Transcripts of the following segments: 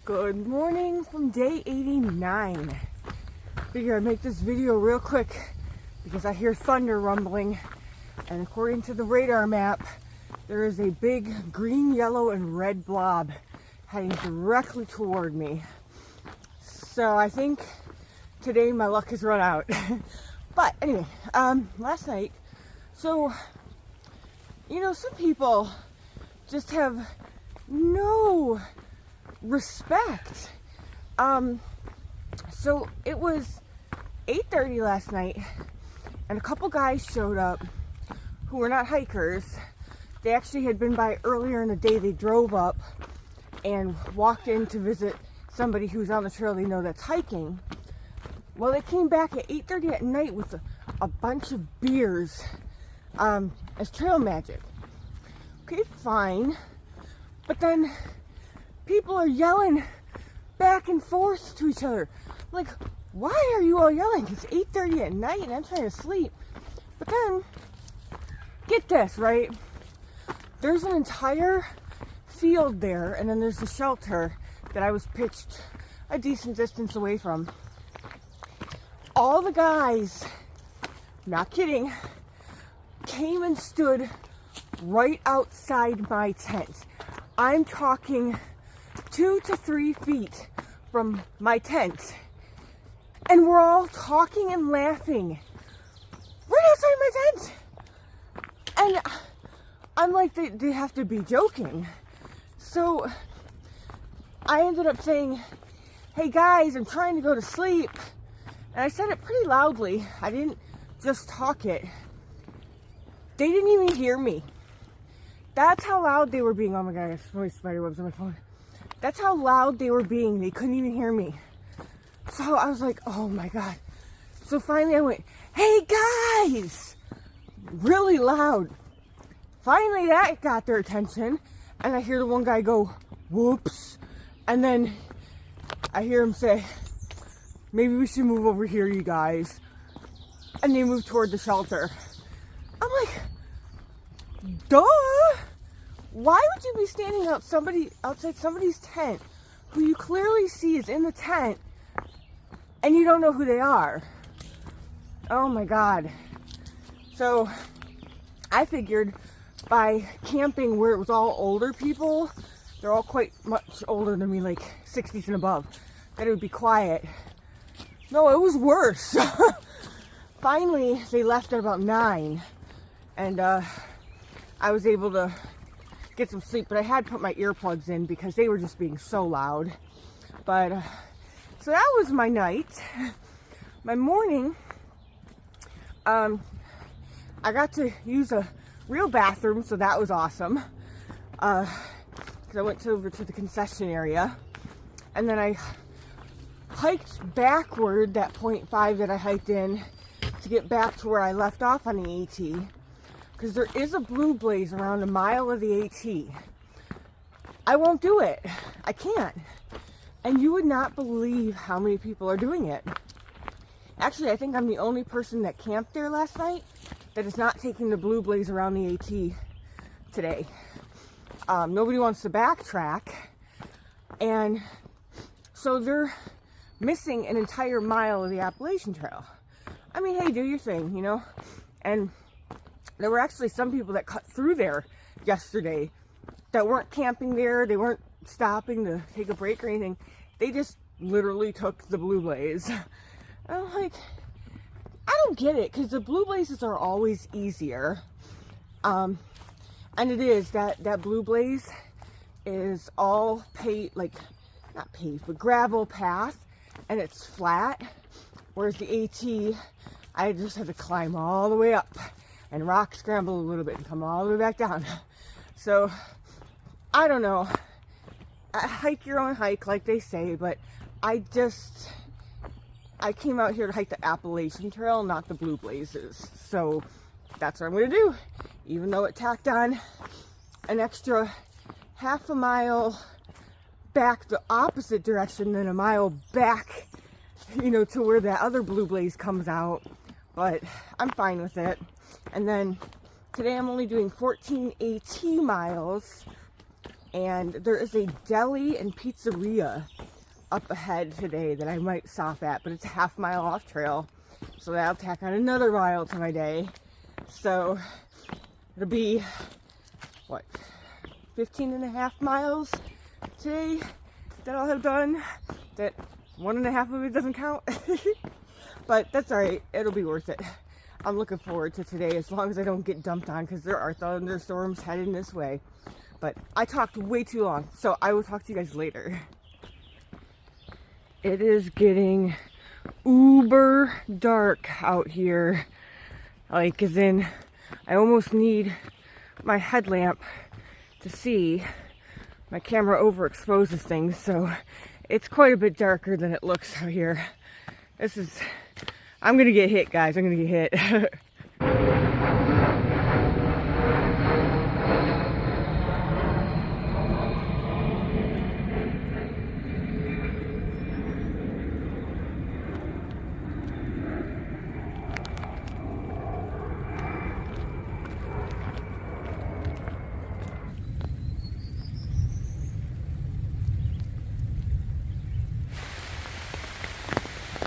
Good morning from day 89. Figure I'd make this video real quick because I hear thunder rumbling, and according to the radar map, there is a big green, yellow, and red blob heading directly toward me. So I think today my luck has run out. But anyway, last night, so, you know, some people just have no respect. So it was 8:30 last night, and a couple guys showed up who were not hikers. They actually had been by earlier in the day. They drove up and walked in to visit somebody who's on the trail they know that's hiking. Well, they came back at 8:30 at night with a bunch of beers as trail magic. Okay, fine. But then people are yelling back and forth to each other. Like, why are you all yelling? It's 8:30 at night and I'm trying to sleep. But then, get this, right? There's an entire field there, and then there's the shelter that I was pitched a decent distance away from. All the guys, not kidding, came and stood right outside my tent. I'm talking 2 to 3 feet from my tent. And we're all talking and laughing right outside my tent. And I'm like, they have to be joking. So I ended up saying, hey guys, I'm trying to go to sleep. And I said it pretty loudly. I didn't just talk it. They didn't even hear me. That's how loud they were being. Oh my god, I got so many spider webs on my phone. That's how loud they were being. They couldn't even hear me. So I was like, oh my god. So finally I went, hey guys! Really loud. Finally that got their attention. And I hear the one guy go, whoops. And then I hear him say, maybe we should move over here, you guys. And they move toward the shelter. I'm like, duh! Why would you be standing outside somebody's tent who you clearly see is in the tent and you don't know who they are? Oh my god. So I figured by camping where it was all older people, they're all quite much older than me, like 60s and above, that it would be quiet. No, it was worse. Finally, they left at about 9, and I was able to get some sleep, but I had put my earplugs in because they were just being so loud. But so that was my night. My morning, I got to use a real bathroom, so that was awesome. Because I went over to the concession area, and then I hiked backward that 0.5 that I hiked in to get back to where I left off on the AT. Because there is a blue blaze around a mile of the AT. I won't do it. I can't. And you would not believe how many people are doing it. Actually, I think I'm the only person that camped there last night that is not taking the blue blaze around the AT today. Nobody wants to backtrack. And so they're missing an entire mile of the Appalachian Trail. I mean, hey, do your thing, you know? And there were actually some people that cut through there yesterday that weren't camping there. They weren't stopping to take a break or anything. They just literally took the blue blaze. And I'm like, I don't get it, because the blue blazes are always easier. And it is, that blue blaze is all paved, like, not paved, but gravel path, and it's flat. Whereas the AT, I just had to climb all the way up and rock scramble a little bit and come all the way back down. So, I don't know. Hike your own hike, like they say, but I came out here to hike the Appalachian Trail, not the Blue Blazes. So, that's what I'm going to do. Even though it tacked on an extra half a mile back the opposite direction, then a mile back, you know, to where that other blue blaze comes out. But I'm fine with it. And then today I'm only doing 14 AT miles and there is a deli and pizzeria up ahead today that I might stop at, but it's a half-mile off trail, so that'll tack on another mile to my day. So it'll be, what, 15.5 miles today that I'll have done. That 1.5 of it doesn't count. But that's alright, it'll be worth it. I'm looking forward to today, as long as I don't get dumped on, because there are thunderstorms heading this way. But I talked way too long, so I will talk to you guys later. It is getting uber dark out here. Like, as in, I almost need my headlamp to see. My camera overexposes things, so it's quite a bit darker than it looks out here. I'm gonna get hit, guys. I'm gonna get hit.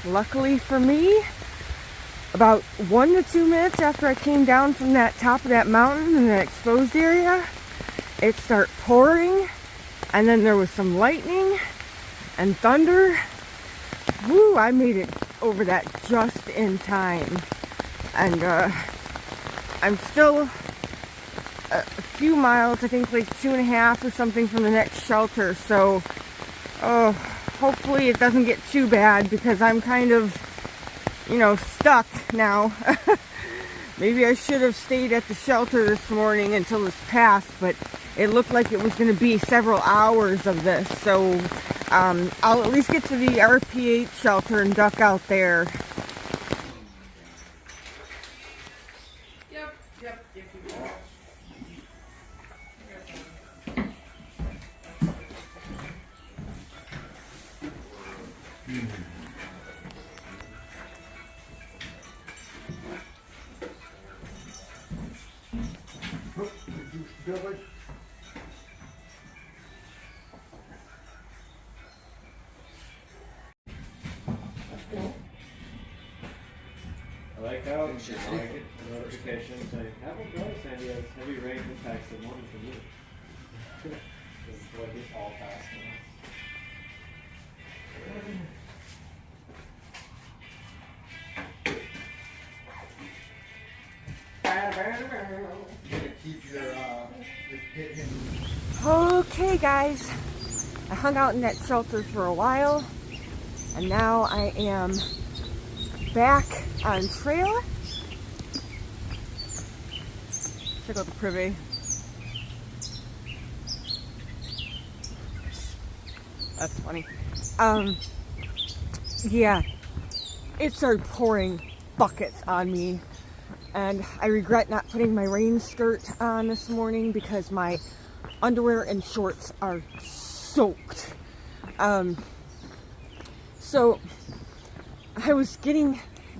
Luckily for me, about 1 to 2 minutes after I came down from that top of that mountain in that exposed area, it started pouring, and then there was some lightning and thunder. Woo, I made it over that just in time. And I'm still a few miles, I think like 2.5 or something from the next shelter, so hopefully it doesn't get too bad, because I'm kind of, stuck now. Maybe I should have stayed at the shelter this morning until this passed, but it looked like it was going to be several hours of this, so I'll at least get to the RPH shelter and duck out there. I like how I get a notification saying, "Apple Drive Sandy has heavy rain impacts the morning for you." This is what it's all past now. Okay, guys, I hung out in that shelter for a while, and now I am back on trail. Check out the privy. That's funny. Yeah, it started pouring buckets on me, and I regret not putting my rain skirt on this morning because my underwear and shorts are soaked. So I was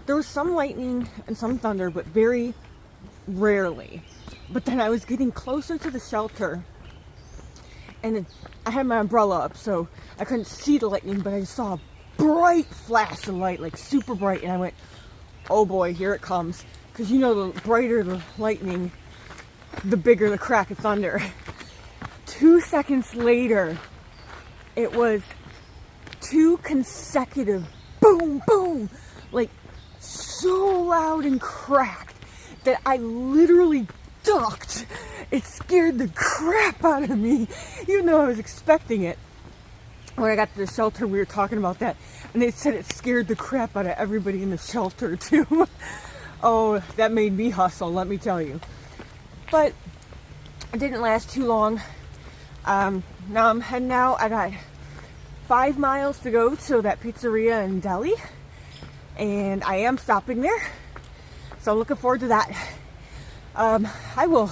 there was some lightning and some thunder, but very rarely. But then I was getting closer to the shelter, and then I had my umbrella up, so I couldn't see the lightning, but I saw a bright flash of light, like super bright, and I went, oh boy, here it comes. Because the brighter the lightning, the bigger the crack of thunder. 2 seconds later, it was 2 consecutive boom, boom, like so loud and cracked that I literally ducked. It scared the crap out of me, even though I was expecting it. When I got to the shelter, we were talking about that, and they said it scared the crap out of everybody in the shelter too. Oh, that made me hustle, let me tell you. But it didn't last too long. Now I'm heading out. I got 5 miles to go to that pizzeria and deli, and I am stopping there, so I'm looking forward to that. I will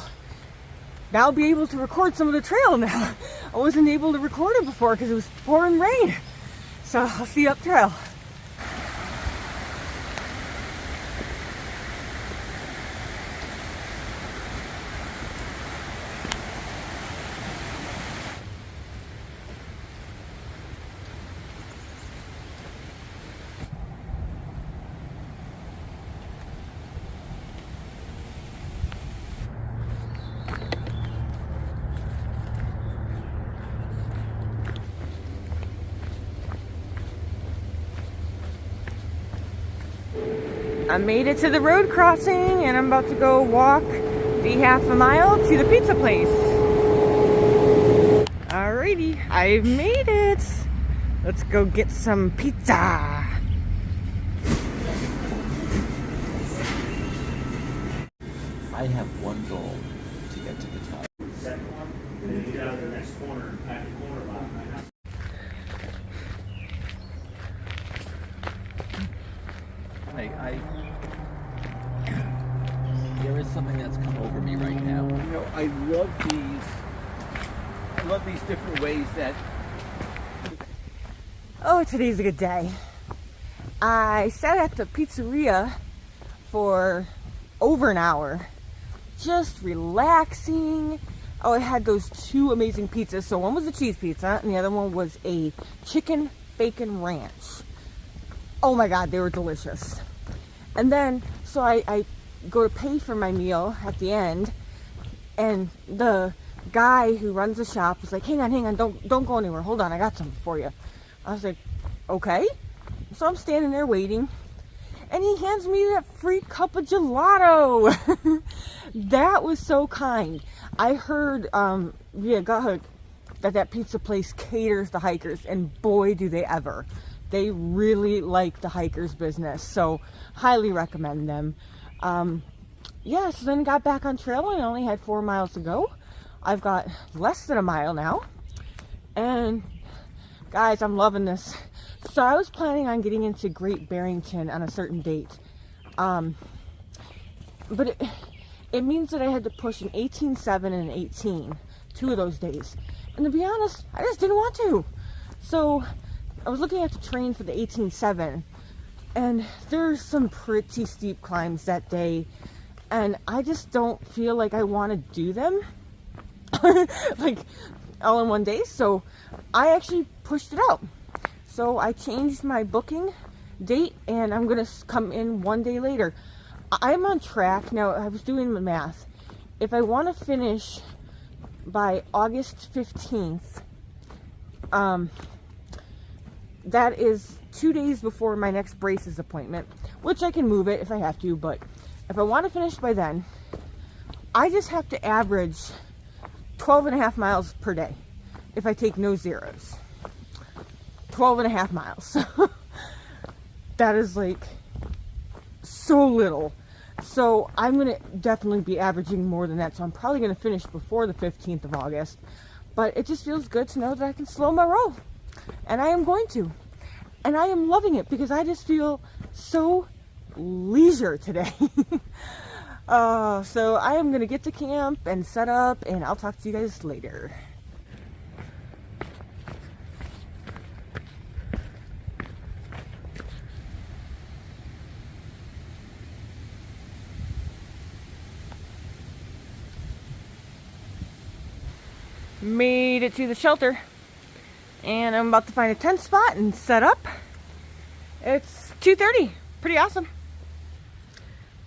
now be able to record some of the trail now. I wasn't able to record it before because it was pouring rain, so I'll see you up trail. I made it to the road crossing and I'm about to go walk the half a mile to the pizza place. Alrighty, I've made it. Let's go get some pizza. I have one goal, to get to the top. Second one, and then you get out of the next corner and pack the corner lot. There is something that's come over me right now. You know, I love these different ways that. Oh, today's a good day. I sat at the pizzeria for over an hour, just relaxing. Oh, I had those two amazing pizzas. So one was a cheese pizza and the other one was a chicken bacon ranch. Oh my God, they were delicious. And then, so I go to pay for my meal at the end, and the guy who runs the shop was like, hang on, don't go anywhere. Hold on, I got something for you. I was like, okay. So I'm standing there waiting, and he hands me that free cup of gelato. That was so kind. I heard via Guthook that pizza place caters to hikers, and boy do they ever. They really like the hikers business, so highly recommend them. Yeah, so then got back on trail and I only had 4 miles to go. I've got less than a mile now, and guys, I'm loving this. So I was planning on getting into Great Barrington on a certain date, but it means that I had to push an 18.7 and an 18, 2 of those days. And to be honest, I just didn't want to. So I was looking at the train for the 18.7, and there's some pretty steep climbs that day, and I just don't feel like I want to do them like all in one day. So I actually pushed it out. So I changed my booking date, and I'm gonna come in 1 day later. I'm on track now. I was doing the math. If I want to finish by August 15th, that is 2 days before my next braces appointment, which I can move it if I have to, but if I want to finish by then, I just have to average 12.5 miles per day if I take no zeros. 12.5 miles. That is like so little. So I'm going to definitely be averaging more than that, so I'm probably going to finish before the 15th of August, but it just feels good to know that I can slow my roll. And I am going to. And I am loving it because I just feel so leisure today. So I am going to get to camp and set up, and I'll talk to you guys later. Made it to the shelter, and I'm about to find a tent spot and set up. It's 2:30, pretty awesome.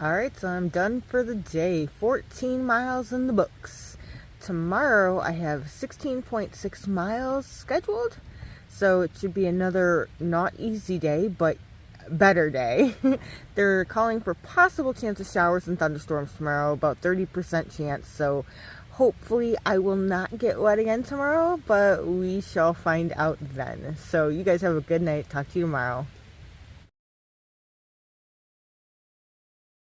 Alright, so I'm done for the day. 14 miles in the books. Tomorrow I have 16.6 miles scheduled, so it should be another not easy day, but better day. They're calling for possible chance of showers and thunderstorms tomorrow, about 30% chance, so hopefully I will not get wet again tomorrow, but we shall find out then. So you guys have a good night. Talk to you tomorrow.